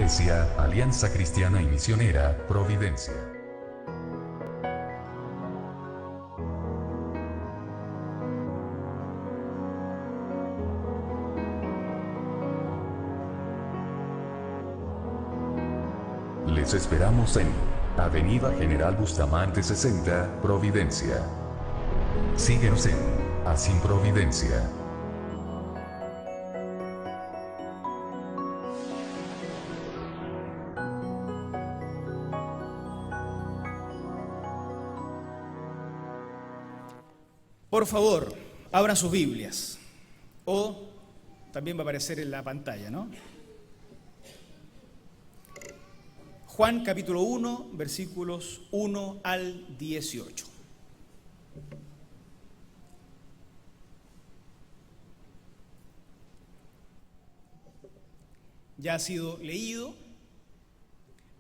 Iglesia, Alianza Cristiana y Misionera, Providencia. Les esperamos en Avenida General Bustamante 60, Providencia. Síguenos en Así Providencia. Por favor, abran sus Biblias, o también va a aparecer en la pantalla, ¿no? Juan capítulo 1, versículos 1 al 18. Ya ha sido leído,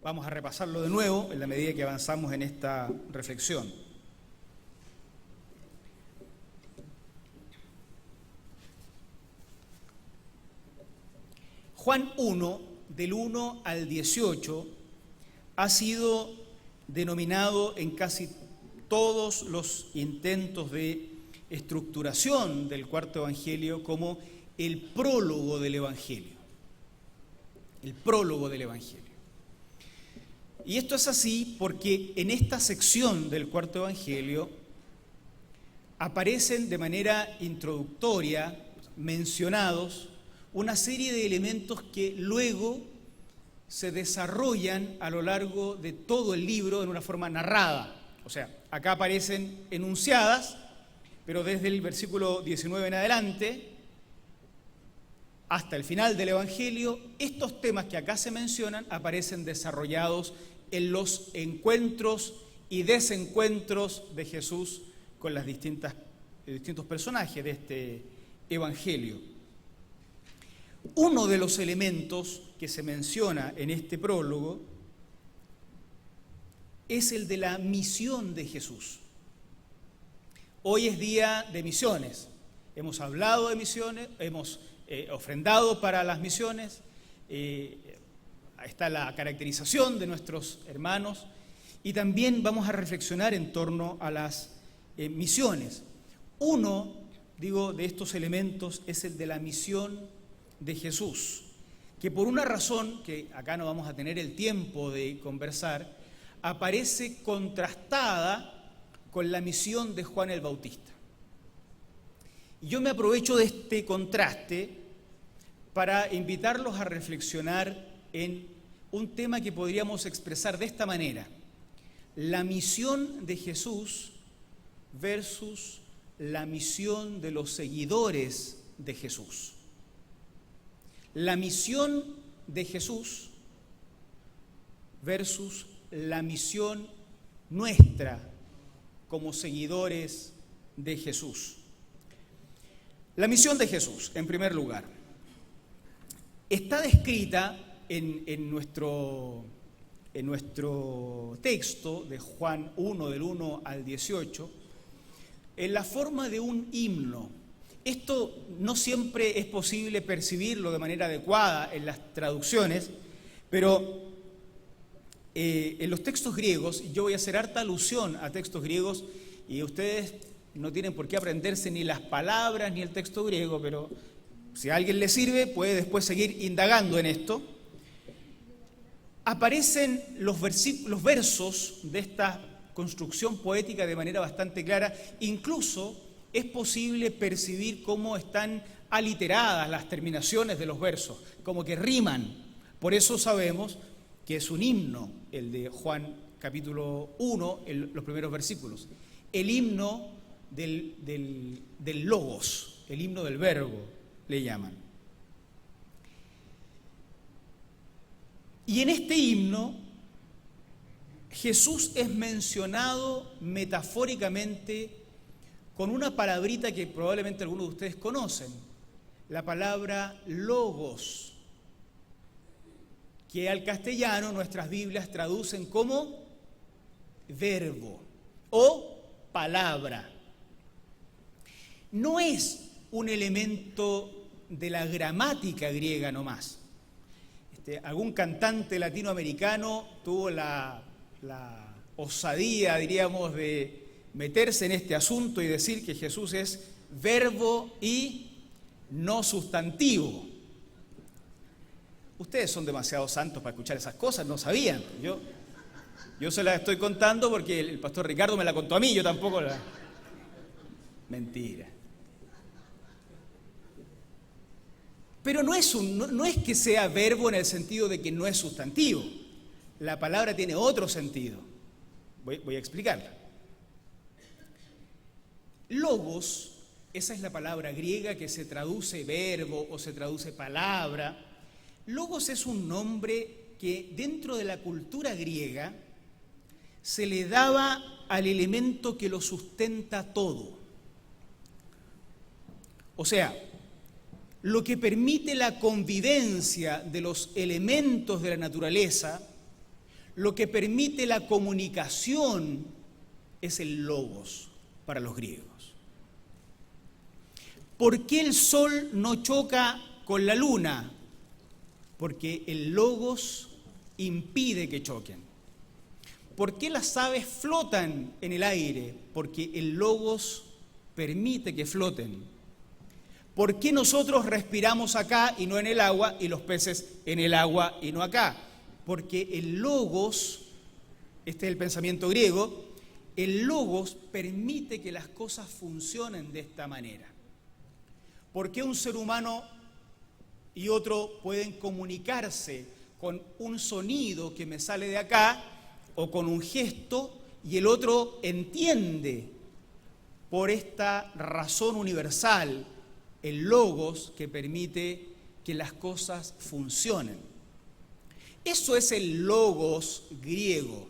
vamos a repasarlo de nuevo en la medida que avanzamos en esta reflexión. Juan 1, del 1 al 18, ha sido denominado en casi todos los intentos de estructuración del cuarto evangelio como el prólogo del evangelio. El prólogo del evangelio. Y esto es así porque en esta sección del cuarto evangelio aparecen de manera introductoria, mencionados, una serie de elementos que luego se desarrollan a lo largo de todo el libro en una forma narrada. O sea, acá aparecen enunciadas, pero desde el versículo 19 en adelante, hasta el final del Evangelio, estos temas que acá se mencionan aparecen desarrollados en los encuentros y desencuentros de Jesús con los distintos personajes de este Evangelio. Uno de los elementos que se menciona en este prólogo es el de la misión de Jesús. Hoy es día de misiones. Hemos hablado de misiones, hemos ofrendado para las misiones, está la caracterización de nuestros hermanos y también vamos a reflexionar en torno a las misiones. Uno, de estos elementos es el de la misión de Jesús, que por una razón que acá no vamos a tener el tiempo de conversar, aparece contrastada con la misión de Juan el Bautista. Y yo me aprovecho de este contraste para invitarlos a reflexionar en un tema que podríamos expresar de esta manera: la misión de Jesús versus la misión de los seguidores de Jesús. La misión de Jesús versus la misión nuestra como seguidores de Jesús. La misión de Jesús, en primer lugar, está descrita en nuestro texto de Juan 1, del 1 al 18, en la forma de un himno. Esto no siempre es posible percibirlo de manera adecuada en las traducciones, pero en los textos griegos, yo voy a hacer harta alusión a textos griegos y ustedes no tienen por qué aprenderse ni las palabras ni el texto griego, pero si a alguien le sirve puede después seguir indagando en esto. Aparecen los versos de esta construcción poética de manera bastante clara, incluso es posible percibir cómo están aliteradas las terminaciones de los versos, como que riman. Por eso sabemos que es un himno, el de Juan capítulo 1, los primeros versículos. El himno del logos, el himno del verbo, le llaman. Y en este himno, Jesús es mencionado metafóricamente con una palabrita que probablemente algunos de ustedes conocen, la palabra logos, que al castellano nuestras Biblias traducen como verbo o palabra. No es un elemento de la gramática griega nomás. algún cantante latinoamericano tuvo la osadía, diríamos, de meterse en este asunto y decir que Jesús es verbo y no sustantivo. Ustedes son demasiado santos para escuchar esas cosas, no sabían. Yo se las estoy contando porque el pastor Ricardo me la contó a mí, yo tampoco la... Mentira. Pero no es que sea verbo en el sentido de que no es sustantivo. La palabra tiene otro sentido. Voy a explicarla. Logos, esa es la palabra griega que se traduce verbo o se traduce palabra. Logos es un nombre que dentro de la cultura griega se le daba al elemento que lo sustenta todo. O sea, lo que permite la convivencia de los elementos de la naturaleza, lo que permite la comunicación, es el logos para los griegos. ¿Por qué el sol no choca con la luna? Porque el logos impide que choquen. ¿Por qué las aves flotan en el aire? Porque el logos permite que floten. ¿Por qué nosotros respiramos acá y no en el agua y los peces en el agua y no acá? Porque el logos, este es el pensamiento griego, el logos permite que las cosas funcionen de esta manera. ¿Por qué un ser humano y otro pueden comunicarse con un sonido que me sale de acá o con un gesto y el otro entiende por esta razón universal, el logos que permite que las cosas funcionen? Eso es el logos griego,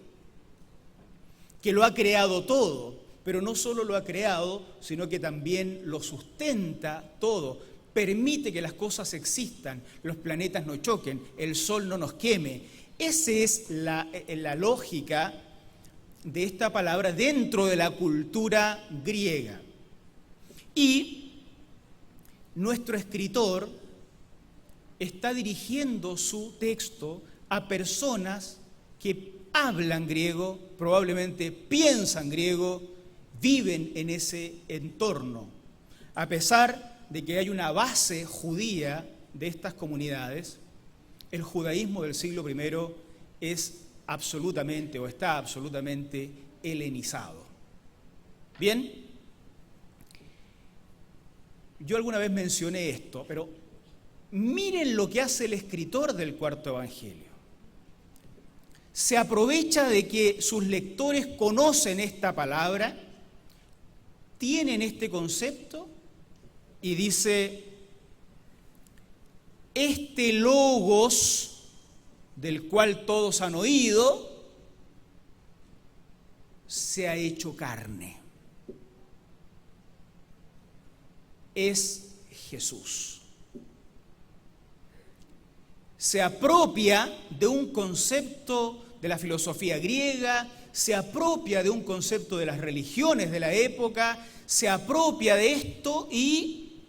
que lo ha creado todo, pero no solo lo ha creado, sino que también lo sustenta todo. Permite que las cosas existan, los planetas no choquen, el sol no nos queme. Esa es la lógica de esta palabra dentro de la cultura griega. Y nuestro escritor está dirigiendo su texto a personas que hablan griego, probablemente piensan griego, viven en ese entorno. A pesar de que hay una base judía de estas comunidades, el judaísmo del siglo I es absolutamente o está absolutamente helenizado. Bien, yo alguna vez mencioné esto, pero miren lo que hace el escritor del cuarto evangelio. Se aprovecha de que sus lectores conocen esta palabra, tienen este concepto y dice: este logos del cual todos han oído se ha hecho carne. Es Jesús. Se apropia de un concepto de la filosofía griega, se apropia de un concepto de las religiones de la época, se apropia de esto y,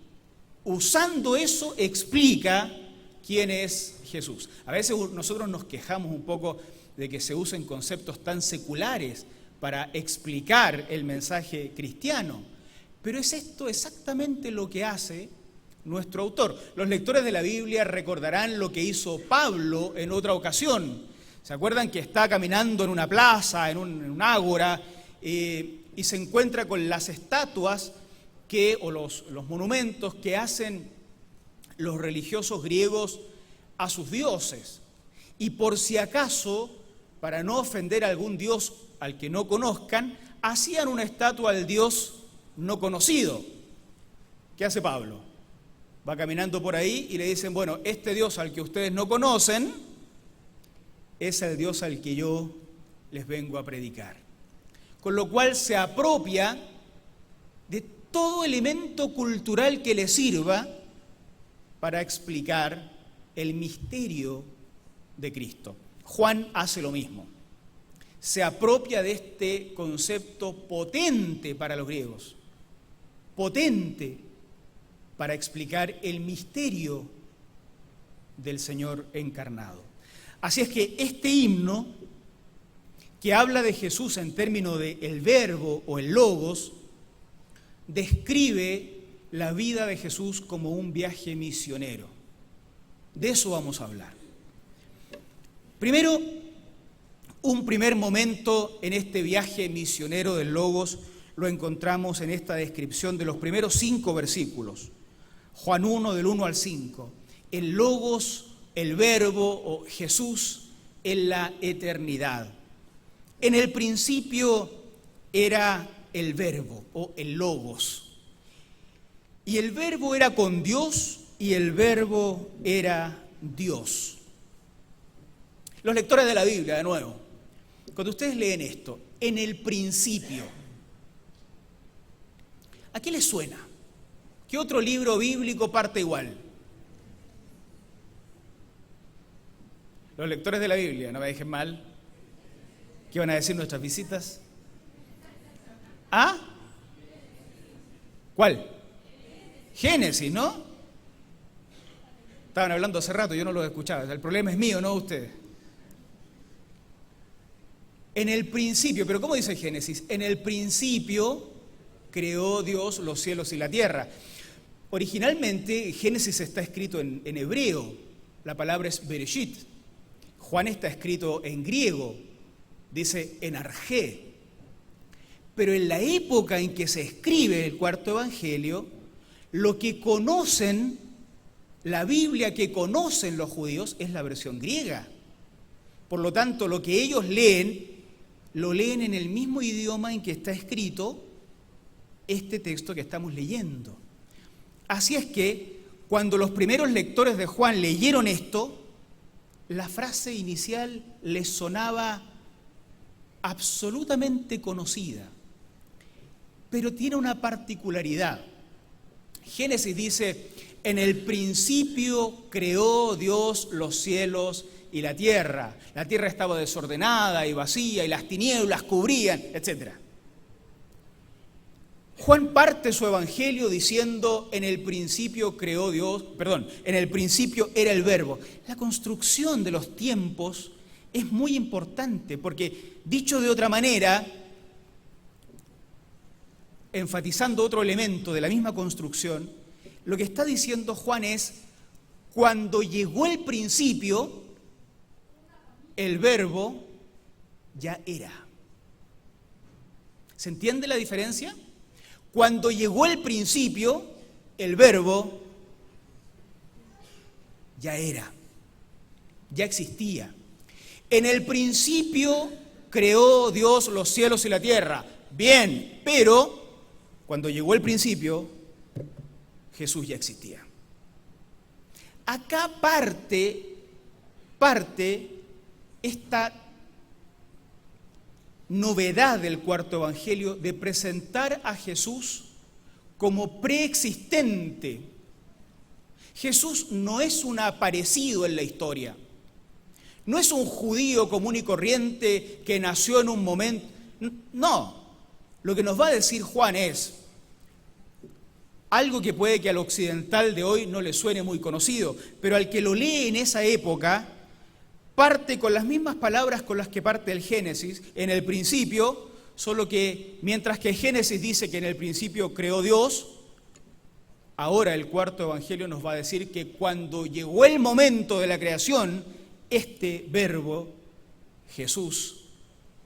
usando eso, explica quién es Jesús. A veces nosotros nos quejamos un poco de que se usen conceptos tan seculares para explicar el mensaje cristiano, pero es esto exactamente lo que hace nuestro autor. Los lectores de la Biblia recordarán lo que hizo Pablo en otra ocasión. ¿Se acuerdan que está caminando en una plaza, en un ágora, y se encuentra con las estatuas o los monumentos que hacen los religiosos griegos a sus dioses? Y por si acaso, para no ofender a algún dios al que no conozcan, hacían una estatua al dios no conocido. ¿Qué hace Pablo? Va caminando por ahí y le dicen: bueno, este Dios al que ustedes no conocen es el Dios al que yo les vengo a predicar. Con lo cual se apropia de todo elemento cultural que le sirva para explicar el misterio de Cristo. Juan hace lo mismo. Se apropia de este concepto potente para los griegos, potente para explicar el misterio del Señor encarnado. Así es que este himno, que habla de Jesús en términos de el verbo o el logos, describe la vida de Jesús como un viaje misionero. De eso vamos a hablar. Primero, un primer momento en este viaje misionero del logos lo encontramos en esta descripción de los primeros 5 versículos. Juan 1, del 1 al 5. El logos, el verbo o Jesús en la eternidad. En el principio era el verbo o el logos. Y el verbo era con Dios y el verbo era Dios. Los lectores de la Biblia, de nuevo, cuando ustedes leen esto, en el principio, ¿a qué les suena? ¿Qué otro libro bíblico parte igual? Los lectores de la Biblia, no me dejen mal. ¿Qué van a decir nuestras visitas? ¿Ah? ¿Cuál? Génesis, ¿no? Estaban hablando hace rato, yo no los escuchaba. El problema es mío, no ustedes. En el principio, pero ¿cómo dice Génesis? En el principio creó Dios los cielos y la tierra. Originalmente Génesis está escrito en hebreo, la palabra es Bereshit. Juan está escrito en griego, dice en arjé. Pero en la época en que se escribe el cuarto evangelio, lo que conocen, la Biblia que conocen los judíos es la versión griega. Por lo tanto, lo que ellos leen, lo leen en el mismo idioma en que está escrito este texto que estamos leyendo. Así es que cuando los primeros lectores de Juan leyeron esto, la frase inicial les sonaba absolutamente conocida, pero tiene una particularidad. Génesis dice, en el principio creó Dios los cielos y la tierra. La tierra estaba desordenada y vacía y las tinieblas cubrían, etc. Juan parte su evangelio diciendo, en el principio creó Dios, en el principio era el verbo. La construcción de los tiempos es muy importante porque, dicho de otra manera, enfatizando otro elemento de la misma construcción, lo que está diciendo Juan es, cuando llegó el principio, el verbo ya era. ¿Se entiende la diferencia? Cuando llegó el principio, el verbo ya era, ya existía. En el principio creó Dios los cielos y la tierra. Bien, pero cuando llegó el principio, Jesús ya existía. Acá parte esta novedad del cuarto evangelio de presentar a Jesús como preexistente. Jesús no es un aparecido en la historia, no es un judío común y corriente que nació en un momento. No, lo que nos va a decir Juan es algo que puede que al occidental de hoy no le suene muy conocido, pero al que lo lee en esa época, parte con las mismas palabras con las que parte el Génesis, en el principio, solo que mientras que Génesis dice que en el principio creó Dios, ahora el cuarto evangelio nos va a decir que cuando llegó el momento de la creación, este verbo, Jesús,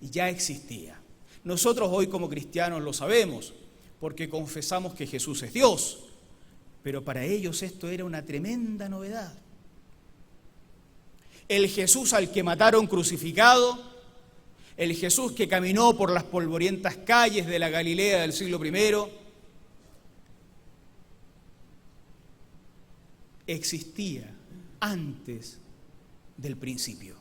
ya existía. Nosotros hoy como cristianos lo sabemos, porque confesamos que Jesús es Dios, pero para ellos esto era una tremenda novedad. El Jesús al que mataron crucificado, el Jesús que caminó por las polvorientas calles de la Galilea del siglo I, existía antes del principio.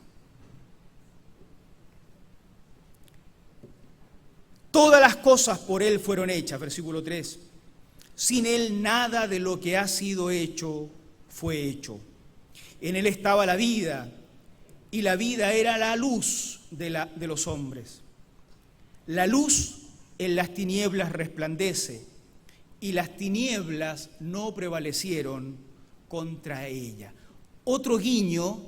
Todas las cosas por Él fueron hechas, versículo 3. Sin Él nada de lo que ha sido hecho fue hecho. En Él estaba la vida, y la vida era la luz de los hombres. La luz en las tinieblas resplandece, y las tinieblas no prevalecieron contra ella. Otro guiño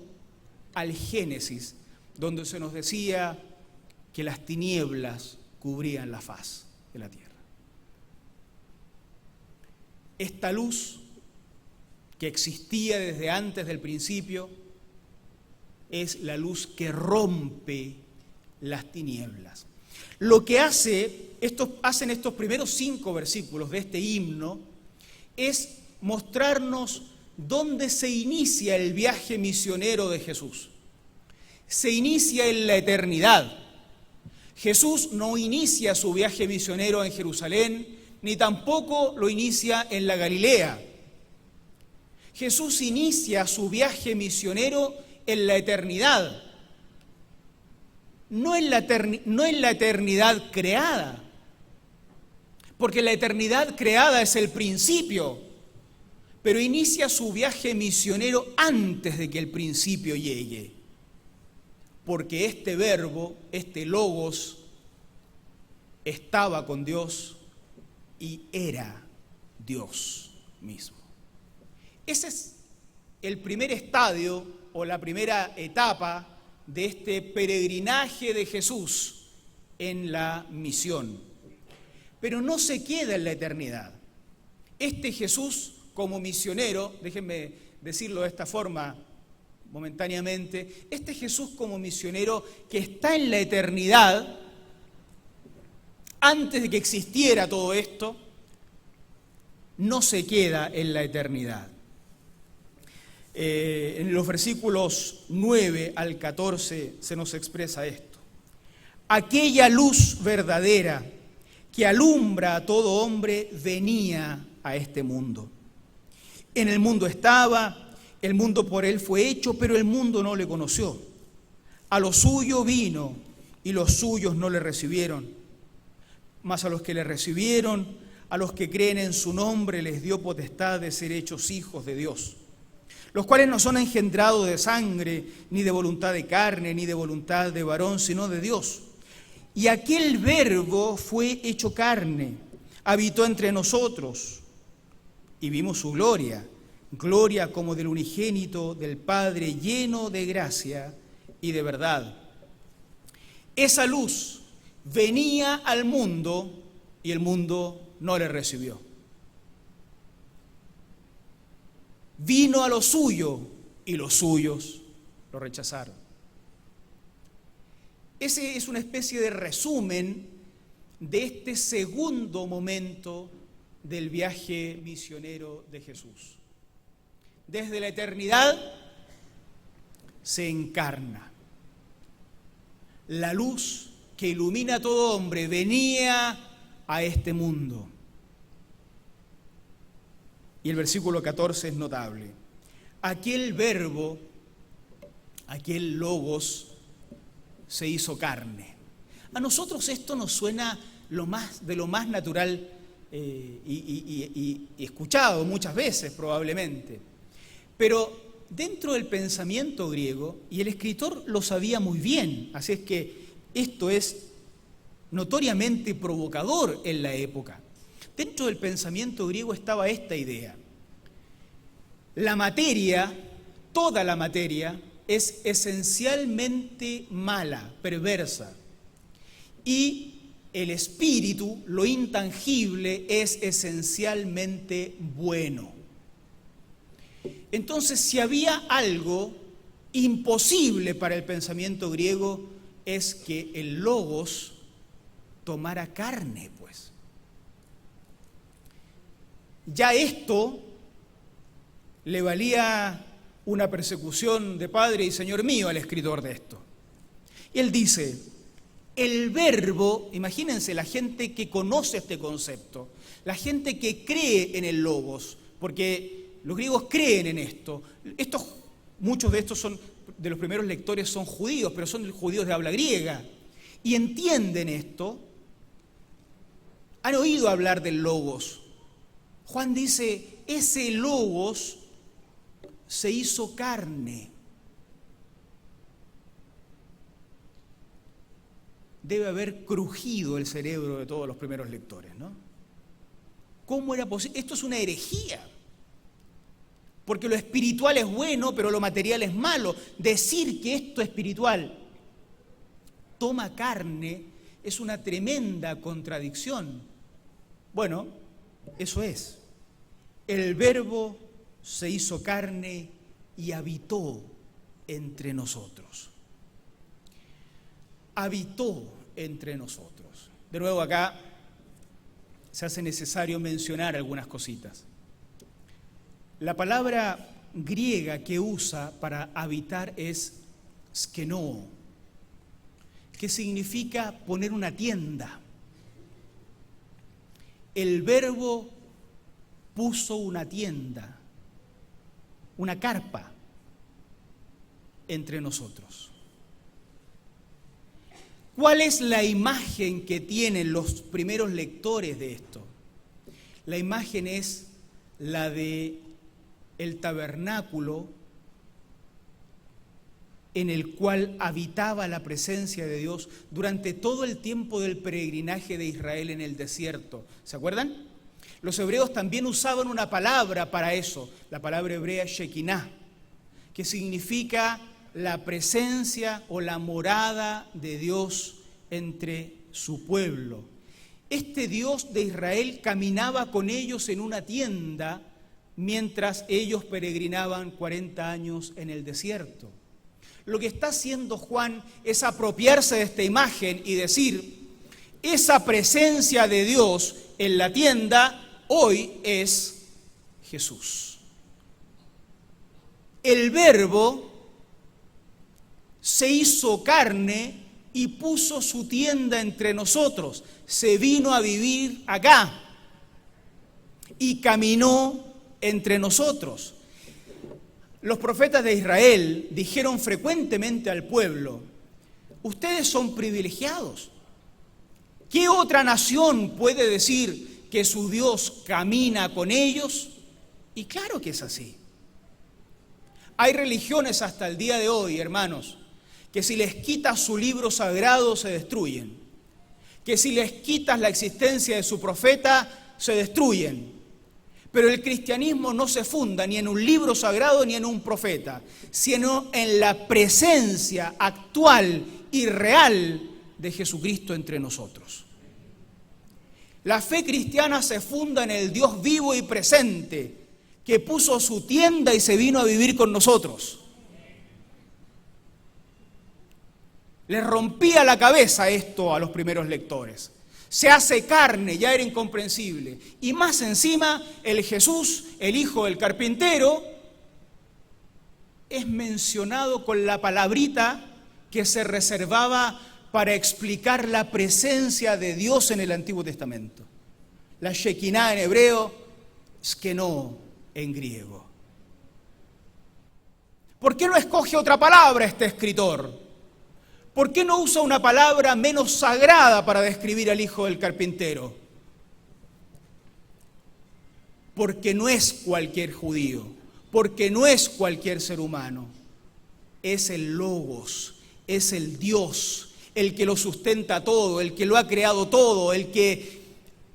al Génesis, donde se nos decía que las tinieblas cubrían la faz de la tierra. Esta luz que existía desde antes del principio es la luz que rompe las tinieblas. Lo que hacen estos primeros 5 versículos de este himno es mostrarnos dónde se inicia el viaje misionero de Jesús. Se inicia en la eternidad. Jesús no inicia su viaje misionero en Jerusalén, ni tampoco lo inicia en la Galilea. Jesús inicia su viaje misionero en la eternidad, no en la eternidad creada, porque la eternidad creada es el principio, pero inicia su viaje misionero antes de que el principio llegue, porque este verbo, este logos, estaba con Dios y era Dios mismo. Ese es el primer estadio o la primera etapa de este peregrinaje de Jesús en la misión. Pero no se queda en la eternidad. Este Jesús como misionero, déjenme decirlo de esta forma momentáneamente, este Jesús como misionero que está en la eternidad, antes de que existiera todo esto, no se queda en la eternidad. En los versículos 9 al 14 se nos expresa esto. Aquella luz verdadera que alumbra a todo hombre venía a este mundo. En el mundo estaba, el mundo por él fue hecho, pero el mundo no le conoció. A lo suyo vino y los suyos no le recibieron. Mas a los que le recibieron, a los que creen en su nombre, les dio potestad de ser hechos hijos de Dios, los cuales no son engendrados de sangre, ni de voluntad de carne, ni de voluntad de varón, sino de Dios. Y aquel verbo fue hecho carne, habitó entre nosotros, y vimos su gloria, gloria como del unigénito del Padre, lleno de gracia y de verdad. Esa luz venía al mundo y el mundo no le recibió. Vino a lo suyo y los suyos lo rechazaron. Ese es una especie de resumen de este segundo momento del viaje misionero de Jesús. Desde la eternidad se encarna. La luz que ilumina a todo hombre venía a este mundo. Y el versículo 14 es notable. Aquel verbo, aquel logos, se hizo carne. A nosotros esto nos suena de lo más natural y escuchado muchas veces probablemente. Pero dentro del pensamiento griego, y el escritor lo sabía muy bien, así es que esto es notoriamente provocador en la época. Dentro del pensamiento griego estaba esta idea. La materia, toda la materia, es esencialmente mala, perversa. Y el espíritu, lo intangible, es esencialmente bueno. Entonces, si había algo imposible para el pensamiento griego, es que el logos tomara carne, pues. Ya esto le valía una persecución de Padre y Señor mío al escritor de esto. Y él dice, el verbo, imagínense la gente que conoce este concepto, la gente que cree en el logos, porque los griegos creen en esto. Muchos de estos de los primeros lectores son judíos, pero son judíos de habla griega, y entienden esto, han oído hablar del logos. Juan dice, ese logos se hizo carne. Debe haber crujido el cerebro de todos los primeros lectores, ¿no? ¿Cómo era posible? Esto es una herejía. porque lo espiritual es bueno, pero lo material es malo. Decir que esto espiritual toma carne es una tremenda contradicción. Bueno, eso es. El Verbo se hizo carne y habitó entre nosotros. Habitó entre nosotros. De nuevo acá se hace necesario mencionar algunas cositas. La palabra griega que usa para habitar es skenoo, que significa poner una tienda. El Verbo puso una tienda, una carpa entre nosotros. ¿Cuál es la imagen que tienen los primeros lectores de esto? La imagen es la de el tabernáculo en el cual habitaba la presencia de Dios durante todo el tiempo del peregrinaje de Israel en el desierto. ¿Se acuerdan? Los hebreos también usaban una palabra para eso, la palabra hebrea Shekinah, que significa la presencia o la morada de Dios entre su pueblo. Este Dios de Israel caminaba con ellos en una tienda mientras ellos peregrinaban 40 años en el desierto. Lo que está haciendo Juan es apropiarse de esta imagen y decir, esa presencia de Dios en la tienda hoy es Jesús. El Verbo se hizo carne y puso su tienda entre nosotros. Se vino a vivir acá y caminó entre nosotros. Los profetas de Israel dijeron frecuentemente al pueblo, ustedes son privilegiados. ¿Qué otra nación puede decir que su Dios camina con ellos? Y claro que es así. Hay religiones hasta el día de hoy, hermanos, que si les quitas su libro sagrado se destruyen, que si les quitas la existencia de su profeta se destruyen. Pero el cristianismo no se funda ni en un libro sagrado ni en un profeta, sino en la presencia actual y real de Jesucristo entre nosotros. La fe cristiana se funda en el Dios vivo y presente, que puso su tienda y se vino a vivir con nosotros. Les rompía la cabeza esto a los primeros lectores. Se hace carne, ya era incomprensible. Y más encima, el Jesús, el hijo del carpintero, es mencionado con la palabrita que se reservaba para explicar la presencia de Dios en el Antiguo Testamento. La Shekinah en hebreo, skenoo en griego. ¿Por qué no escoge otra palabra este escritor? ¿Por qué no usa una palabra menos sagrada para describir al hijo del carpintero? Porque no es cualquier judío, porque no es cualquier ser humano. Es el Logos, es el Dios, el que lo sustenta todo, el que lo ha creado todo, el que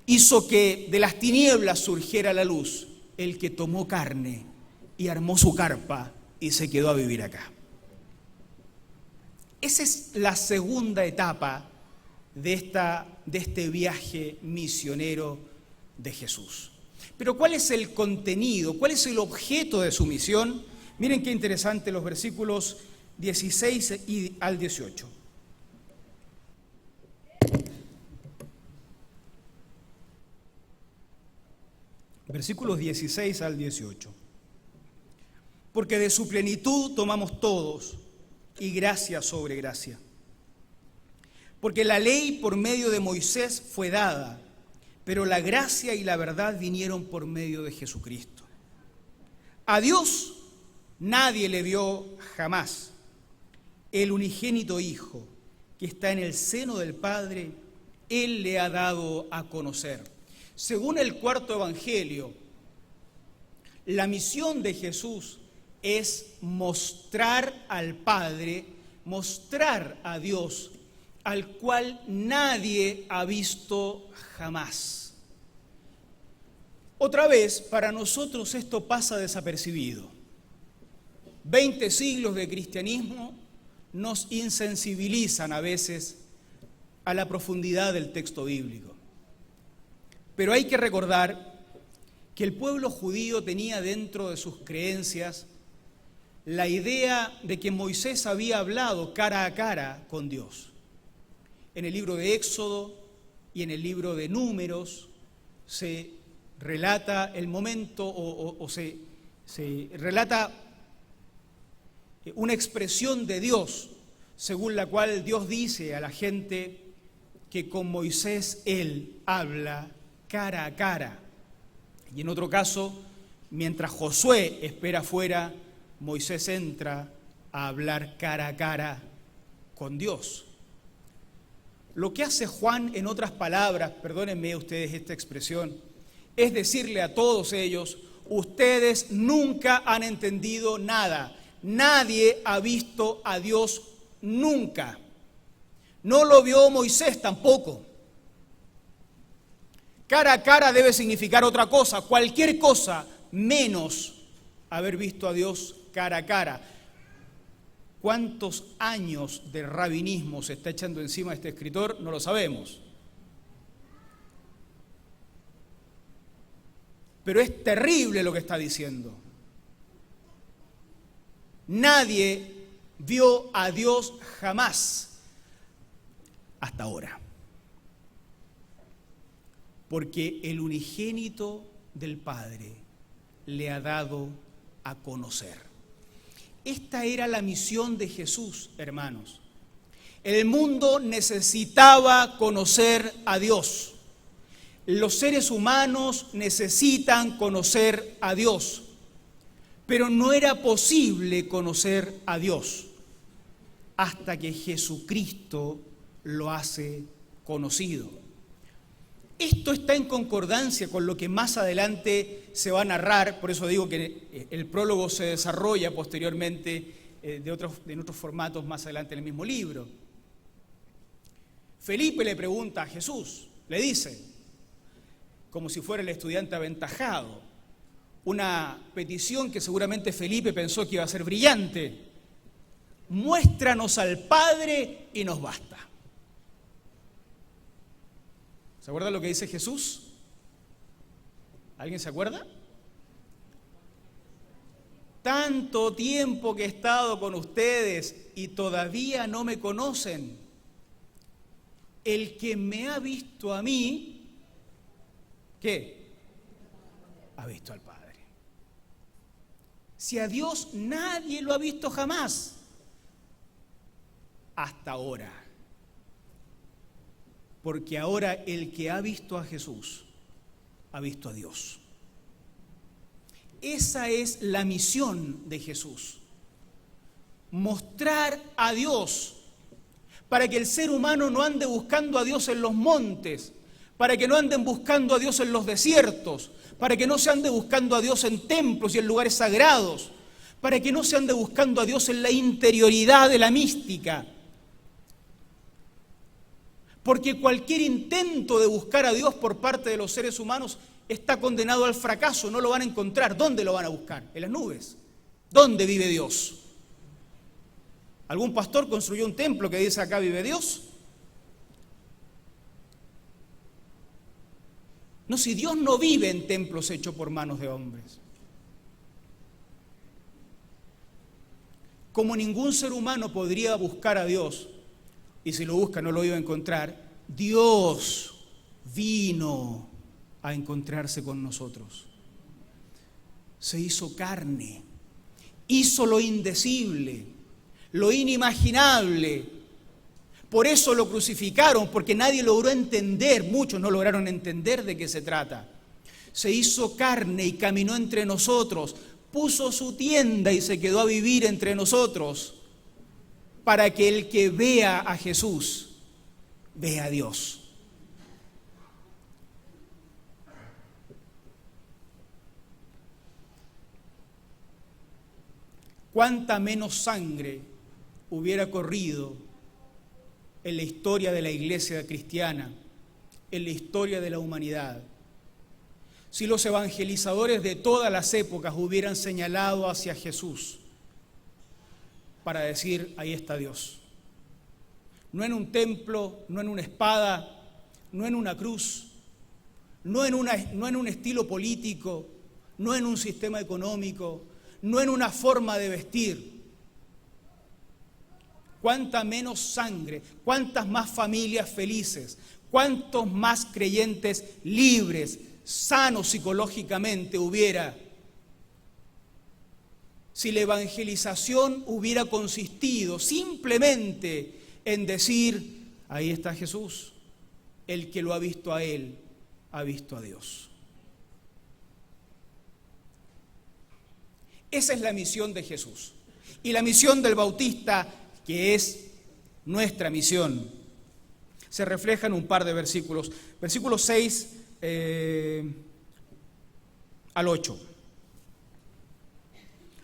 hizo que de las tinieblas surgiera la luz, el que tomó carne y armó su carpa y se quedó a vivir acá. Esa es la segunda etapa de este viaje misionero de Jesús. Pero ¿cuál es el contenido? ¿Cuál es el objeto de su misión? Miren qué interesante los versículos 16 al 18. Versículos 16 al 18. Porque de su plenitud tomamos todos, y gracia sobre gracia. Porque la ley por medio de Moisés fue dada, pero la gracia y la verdad vinieron por medio de Jesucristo. A Dios nadie le vio jamás. El unigénito Hijo, que está en el seno del Padre, Él le ha dado a conocer. Según el cuarto evangelio, la misión de Jesús es mostrar al Padre, mostrar a Dios, al cual nadie ha visto jamás. Otra vez, para nosotros esto pasa desapercibido. 20 siglos de cristianismo nos insensibilizan a veces a la profundidad del texto bíblico. Pero hay que recordar que el pueblo judío tenía dentro de sus creencias la idea de que Moisés había hablado cara a cara con Dios. En el libro de Éxodo y en el libro de Números se relata el momento se relata una expresión de Dios según la cual Dios dice a la gente que con Moisés Él habla cara a cara. Y en otro caso, mientras Josué espera afuera, Moisés entra a hablar cara a cara con Dios. Lo que hace Juan, en otras palabras, perdónenme ustedes esta expresión, es decirle a todos ellos: ustedes nunca han entendido nada. Nadie ha visto a Dios nunca. No lo vio Moisés tampoco. Cara a cara debe significar otra cosa, cualquier cosa menos haber visto a Dios cara a cara. ¿Cuántos años de rabinismo se está echando encima de este escritor? No lo sabemos. Pero es terrible lo que está diciendo. Nadie vio a Dios jamás hasta ahora. Porque el unigénito del Padre le ha dado a conocer. Esta era la misión de Jesús, hermanos. El mundo necesitaba conocer a Dios. Los seres humanos necesitan conocer a Dios, pero no era posible conocer a Dios hasta que Jesucristo lo hace conocido. Esto está en concordancia con lo que más adelante se va a narrar, por eso digo que el prólogo se desarrolla posteriormente en otros formatos más adelante en el mismo libro. Felipe le pregunta a Jesús, le dice, como si fuera el estudiante aventajado, una petición que seguramente Felipe pensó que iba a ser brillante: muéstranos al Padre y nos basta. ¿Se acuerdan lo que dice Jesús? ¿Alguien se acuerda? Tanto tiempo que he estado con ustedes y todavía no me conocen. El que me ha visto a mí, ¿qué? Ha visto al Padre. Si a Dios nadie lo ha visto jamás, hasta ahora. Porque ahora el que ha visto a Jesús, ha visto a Dios. Esa es la misión de Jesús. Mostrar a Dios, para que el ser humano no ande buscando a Dios en los montes, para que no anden buscando a Dios en los desiertos, para que no se ande buscando a Dios en templos y en lugares sagrados, para que no se ande buscando a Dios en la interioridad de la mística. Porque cualquier intento de buscar a Dios por parte de los seres humanos está condenado al fracaso, no lo van a encontrar. ¿Dónde lo van a buscar? En las nubes. ¿Dónde vive Dios? ¿Algún pastor construyó un templo que dice acá vive Dios? No, si Dios no vive en templos hechos por manos de hombres. Como ningún ser humano podría buscar a Dios, y si lo busca no lo iba a encontrar, Dios vino a encontrarse con nosotros. Se hizo carne, hizo lo indecible, lo inimaginable. Por eso lo crucificaron, porque nadie logró entender, muchos no lograron entender de qué se trata. Se hizo carne y caminó entre nosotros, puso su tienda y se quedó a vivir entre nosotros, para que el que vea a Jesús, vea a Dios. ¿Cuánta menos sangre hubiera corrido en la historia de la iglesia cristiana, en la historia de la humanidad, si los evangelizadores de todas las épocas hubieran señalado hacia Jesús para decir, ahí está Dios. No en un templo, no en una espada, no en una cruz, no en un estilo político, no en un sistema económico, no en una forma de vestir. Cuánta menos sangre, cuántas más familias felices, cuántos más creyentes libres, sanos psicológicamente hubiera si la evangelización hubiera consistido simplemente en decir, ahí está Jesús, el que lo ha visto a Él, ha visto a Dios. Esa es la misión de Jesús. Y la misión del Bautista, que es nuestra misión, se refleja en un par de versículos. Versículos 6 al 8.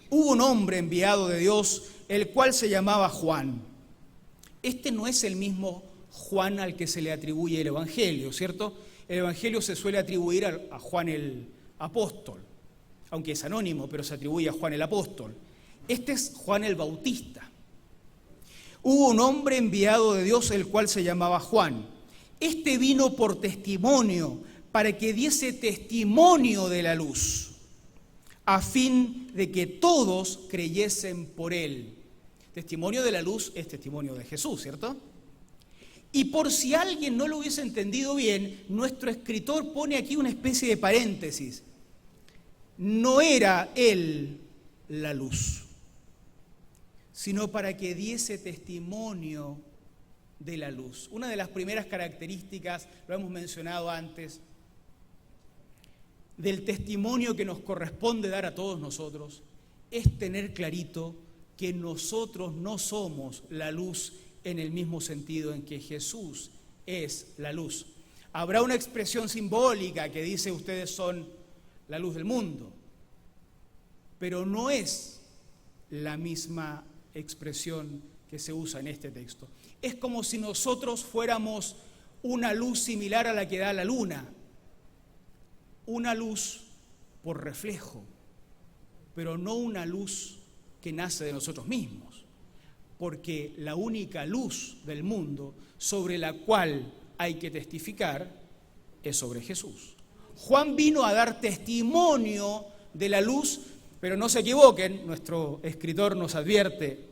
Hubo un hombre enviado de Dios, el cual se llamaba Juan. Este no es el mismo Juan al que se le atribuye el Evangelio, ¿cierto? El Evangelio se suele atribuir a Juan el apóstol, aunque es anónimo, pero se atribuye a Juan el apóstol. Este es Juan el Bautista. Hubo un hombre enviado de Dios, el cual se llamaba Juan. Este vino por testimonio, para que diese testimonio de la luz, a fin de que todos creyesen por él. Testimonio de la luz es testimonio de Jesús, ¿cierto? Y por si alguien no lo hubiese entendido bien, nuestro escritor pone aquí una especie de paréntesis. No era él la luz, sino para que diese testimonio de la luz. Una de las primeras características, lo hemos mencionado antes, del testimonio que nos corresponde dar a todos nosotros, es tener clarito que nosotros no somos la luz en el mismo sentido en que Jesús es la luz. Habrá una expresión simbólica que dice ustedes son la luz del mundo, pero no es la misma expresión que se usa en este texto. Es como si nosotros fuéramos una luz similar a la que da la luna, una luz por reflejo, pero no una luz que nace de nosotros mismos, porque la única luz del mundo sobre la cual hay que testificar es sobre Jesús. Juan vino a dar testimonio de la luz, pero no se equivoquen, nuestro escritor nos advierte,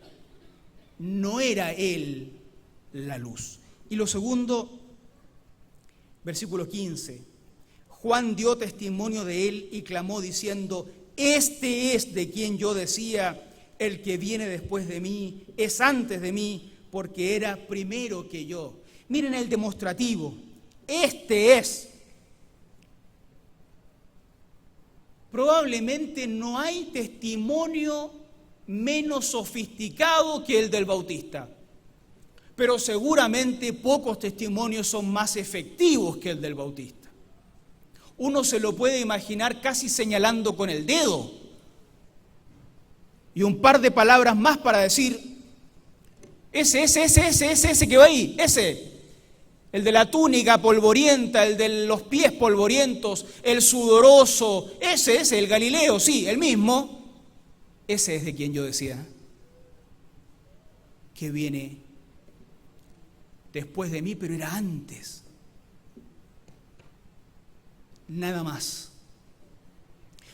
no era él la luz. Y lo segundo, versículo 15, Juan dio testimonio de él y clamó diciendo, este es de quien yo decía, el que viene después de mí, es antes de mí, porque era primero que yo. Miren el demostrativo, este es. Probablemente no hay testimonio menos sofisticado que el del Bautista, pero seguramente pocos testimonios son más efectivos que el del Bautista. Uno se lo puede imaginar casi señalando con el dedo y un par de palabras más para decir, ese que va ahí, ese, el de la túnica polvorienta, el de los pies polvorientos, el sudoroso, ese es el Galileo, sí, el mismo, ese es de quien yo decía que viene después de mí, pero era antes. Nada más.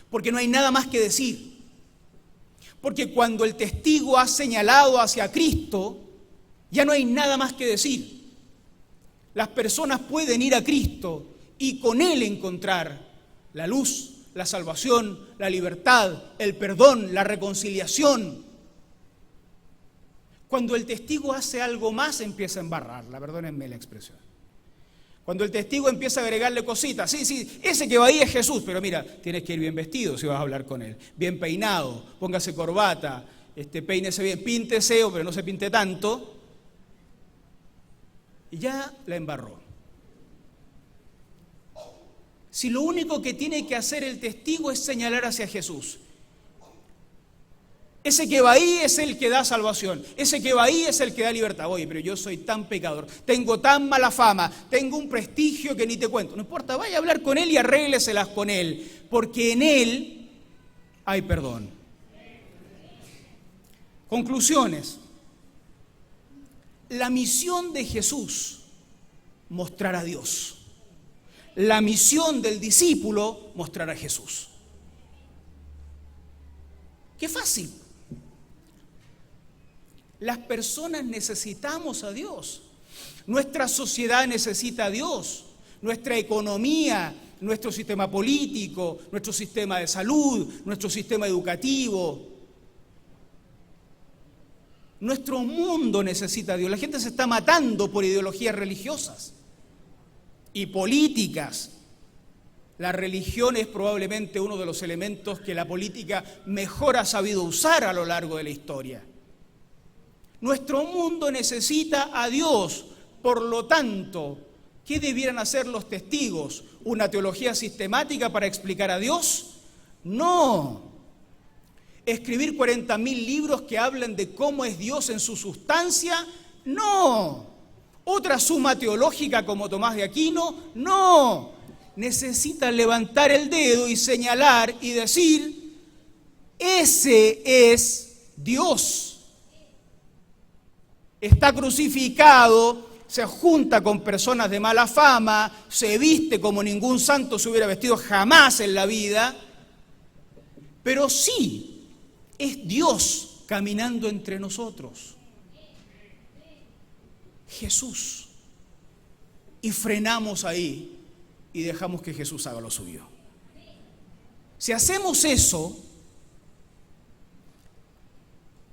Porque no hay nada más que decir. Porque cuando el testigo ha señalado hacia Cristo, ya no hay nada más que decir. Las personas pueden ir a Cristo y con Él encontrar la luz, la salvación, la libertad, el perdón, la reconciliación. Cuando el testigo hace algo más, empieza a embarrarla, perdónenme la expresión. Cuando el testigo empieza a agregarle cositas, sí, ese que va ahí es Jesús, pero mira, tienes que ir bien vestido si vas a hablar con él, bien peinado, póngase corbata, peínese bien, píntese, pero no se pinte tanto, y ya la embarró. Si lo único que tiene que hacer el testigo es señalar hacia Jesús, Ese que va ahí es el que da salvación. Ese que va ahí es el que da libertad. Oye, pero yo soy tan pecador, tengo tan mala fama, tengo un prestigio que ni te cuento. No importa, vaya a hablar con él y arrégleselas con él, porque en él hay perdón. Conclusiones. La misión de Jesús, mostrar a Dios. La misión del discípulo, mostrar a Jesús. ¡Qué fácil! Las personas necesitamos a Dios. Nuestra sociedad necesita a Dios. Nuestra economía, nuestro sistema político, nuestro sistema de salud, nuestro sistema educativo. Nuestro mundo necesita a Dios. La gente se está matando por ideologías religiosas y políticas. La religión es probablemente uno de los elementos que la política mejor ha sabido usar a lo largo de la historia. Nuestro mundo necesita a Dios, por lo tanto, ¿qué debieran hacer los testigos? ¿Una teología sistemática para explicar a Dios? No. ¿Escribir 40.000 libros que hablen de cómo es Dios en su sustancia? No. ¿Otra suma teológica como Tomás de Aquino? No. Necesitan levantar el dedo y señalar y decir, ese es Dios. Está crucificado, se junta con personas de mala fama, se viste como ningún santo se hubiera vestido jamás en la vida, pero sí es Dios caminando entre nosotros. Jesús. Y frenamos ahí y dejamos que Jesús haga lo suyo. Si hacemos eso,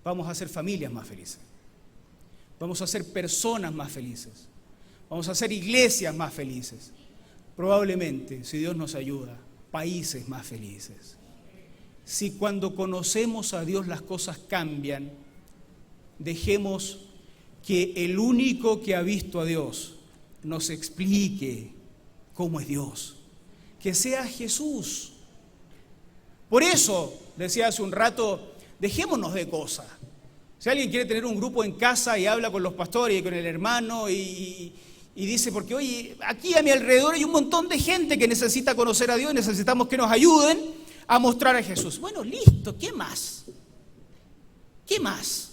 vamos a ser familias más felices. Vamos a ser personas más felices. Vamos a ser iglesias más felices. Probablemente, si Dios nos ayuda, países más felices. Si cuando conocemos a Dios las cosas cambian, dejemos que el único que ha visto a Dios nos explique cómo es Dios. Que sea Jesús. Por eso, decía hace un rato, dejémonos de cosas. Si alguien quiere tener un grupo en casa y habla con los pastores y con el hermano y dice, porque oye, aquí a mi alrededor hay un montón de gente que necesita conocer a Dios y necesitamos que nos ayuden a mostrar a Jesús. Bueno, listo, ¿qué más? ¿Qué más?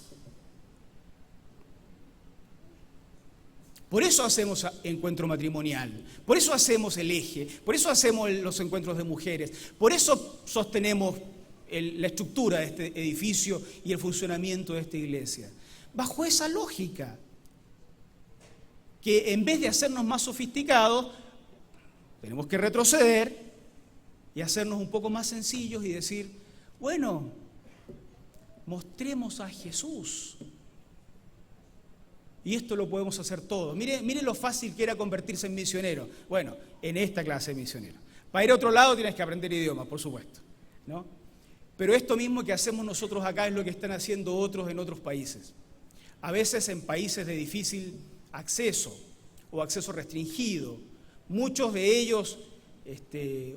Por eso hacemos encuentro matrimonial, por eso hacemos el eje, por eso hacemos los encuentros de mujeres, por eso sostenemos la estructura de este edificio y el funcionamiento de esta iglesia. Bajo esa lógica, que en vez de hacernos más sofisticados, tenemos que retroceder y hacernos un poco más sencillos y decir, bueno, mostremos a Jesús. Y esto lo podemos hacer todos. Mire lo fácil que era convertirse en misionero. Bueno, en esta clase de misionero. Para ir a otro lado tienes que aprender idiomas, por supuesto, ¿no? Pero esto mismo que hacemos nosotros acá es lo que están haciendo otros en otros países. A veces en países de difícil acceso o acceso restringido. Muchos de ellos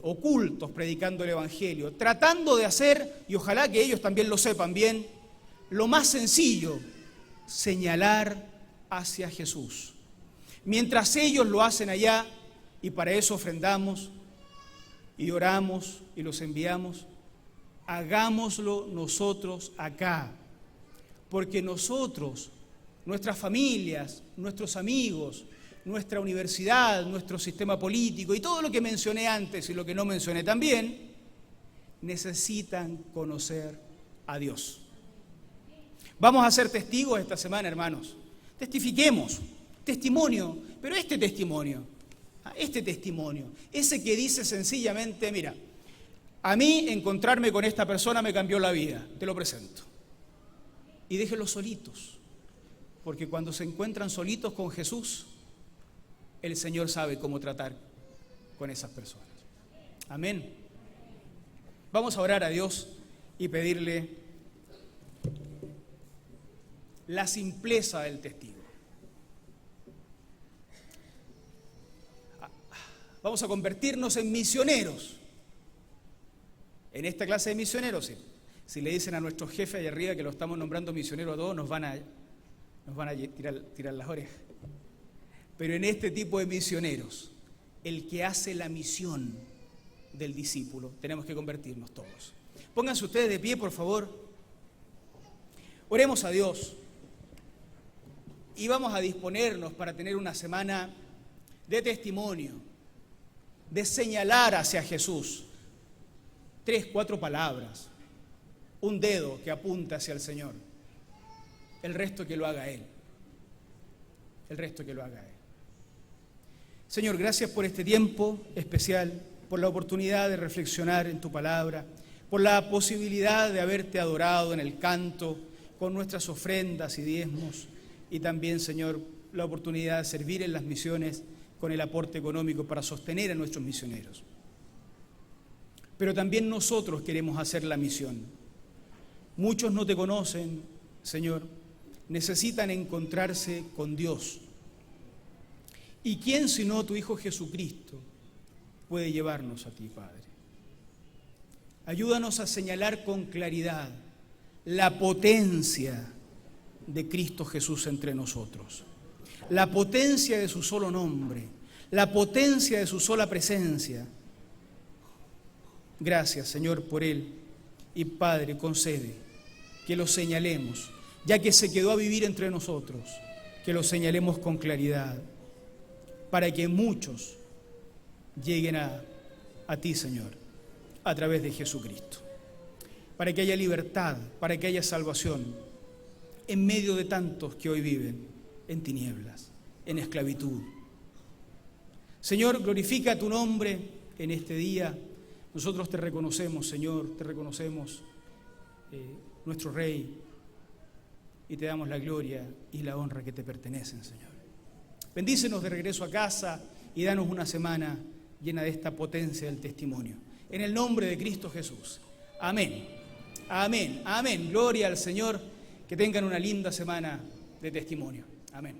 ocultos predicando el Evangelio. Tratando de hacer, y ojalá que ellos también lo sepan bien, lo más sencillo, señalar hacia Jesús. Mientras ellos lo hacen allá, y para eso ofrendamos, y oramos, y los enviamos, hagámoslo nosotros acá. Porque nosotros, nuestras familias, nuestros amigos, nuestra universidad, nuestro sistema político, y todo lo que mencioné antes y lo que no mencioné también, necesitan conocer a Dios. Vamos a ser testigos esta semana, hermanos. Testifiquemos, testimonio, pero este testimonio, ese que dice sencillamente, mira, a mí encontrarme con esta persona me cambió la vida, te lo presento. Y déjenlos solitos, porque cuando se encuentran solitos con Jesús, el Señor sabe cómo tratar con esas personas. Amén. Vamos a orar a Dios y pedirle la simpleza del testigo. Vamos a convertirnos en misioneros. En esta clase de misioneros, sí. Si le dicen a nuestro jefe allá arriba que lo estamos nombrando misionero a todos, nos van a tirar las orejas. Pero en este tipo de misioneros, el que hace la misión del discípulo, tenemos que convertirnos todos. Pónganse ustedes de pie, por favor. Oremos a Dios. Y vamos a disponernos para tener una semana de testimonio, de señalar hacia Jesús. 3, 4 palabras. Un dedo que apunta hacia el Señor. El resto que lo haga Él. El resto que lo haga Él. Señor, gracias por este tiempo especial, por la oportunidad de reflexionar en tu palabra, por la posibilidad de haberte adorado en el canto, con nuestras ofrendas y diezmos, y también, Señor, la oportunidad de servir en las misiones con el aporte económico para sostener a nuestros misioneros. Pero también nosotros queremos hacer la misión. Muchos no te conocen, Señor, necesitan encontrarse con Dios. ¿Y quién sino tu Hijo Jesucristo puede llevarnos a ti, Padre? Ayúdanos a señalar con claridad la potencia de Cristo Jesús entre nosotros, la potencia de su solo nombre, la potencia de su sola presencia. Gracias, Señor, por Él. Y Padre, concede que lo señalemos, ya que se quedó a vivir entre nosotros, que lo señalemos con claridad, para que muchos lleguen a ti, Señor, a través de Jesucristo. Para que haya libertad, para que haya salvación, en medio de tantos que hoy viven en tinieblas, en esclavitud. Señor, glorifica tu nombre en este día. Nosotros te reconocemos, Señor, te reconocemos, nuestro Rey, y te damos la gloria y la honra que te pertenecen, Señor. Bendícenos de regreso a casa y danos una semana llena de esta potencia del testimonio. En el nombre de Cristo Jesús. Amén. Amén. Amén. Gloria al Señor. Que tengan una linda semana de testimonio. Amén.